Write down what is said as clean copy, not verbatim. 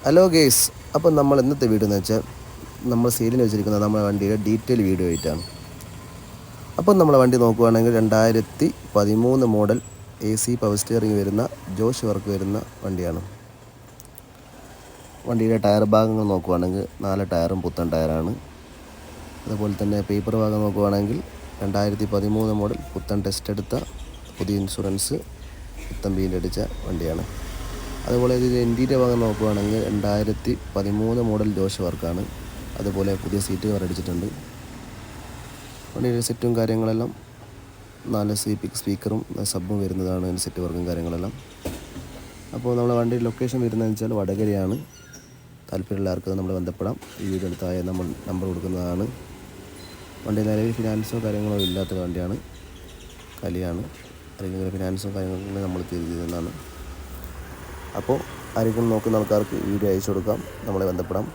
Hello guys, അപ്പം നമ്മൾ ഇന്നത്തെ വീഡിയോ എന്ന് വെച്ചാൽ നമ്മൾ സെയിലിന് വെച്ചിരിക്കുന്നത് നമ്മുടെ വണ്ടിയുടെ ഡീറ്റെയിൽ വീഡിയോ ആയിട്ടാണ്. അപ്പം നമ്മളെ വണ്ടി നോക്കുകയാണെങ്കിൽ 2013 മോഡൽ AC പവർ സ്റ്റിയറിംഗ് വരുന്ന ജോഷ് വർക്ക് വരുന്ന വണ്ടിയാണ്. വണ്ടിയുടെ ടയർ ഭാഗങ്ങൾ നോക്കുകയാണെങ്കിൽ 4 ടയറും പുത്തൻ ടയറാണ്. അതുപോലെ തന്നെ പേപ്പർ ഭാഗം നോക്കുകയാണെങ്കിൽ 2013 മോഡൽ പുത്തൻ ടെസ്റ്റ് എടുത്ത പുതിയ ഇൻഷുറൻസ് പുത്തൻ പെയിൻ്റ് അടിച്ച വണ്ടിയാണ്. അതുപോലെ ഇതിൽ ഇൻറ്റീരിയർ ഭാഗം നോക്കുകയാണെങ്കിൽ 2013 മോഡൽ ജോഷ് വർക്കാണ്. അതുപോലെ പുതിയ സീറ്റ് കവർ അടിച്ചിട്ടുണ്ട്. വണ്ടിയുടെ സെറ്റും കാര്യങ്ങളെല്ലാം 4 സ്പീക്കറും സബും വരുന്നതാണ് അതിൻ്റെ സെറ്റ് വർക്കും കാര്യങ്ങളെല്ലാം. അപ്പോൾ നമ്മുടെ വണ്ടിയുടെ ലൊക്കേഷൻ വരുന്നതെന്ന് വെച്ചാൽ വടകരയാണ്. താല്പര്യമുള്ള ആർക്ക് നമ്മൾ ബന്ധപ്പെടാം. ഈ വീഡിയോ എടുത്തായ നമ്മൾ നമ്പർ കൊടുക്കുന്നതാണ്. വണ്ടി നിലവിൽ ഫിനാൻസോ കാര്യങ്ങളോ ഇല്ലാത്ത വണ്ടിയാണ്, കലിയാണ്. അല്ലെങ്കിൽ ഫിനാൻസോ കാര്യങ്ങളൊക്കെ നമ്മൾ തിരിക്കുന്നതാണ്. അപ്പോൾ ആരെങ്കിലും നോക്കുന്ന ആൾക്കാർക്ക് വീഡിയോ അയച്ചു കൊടുക്കാം, നമ്മളെ ബന്ധപ്പെടാം.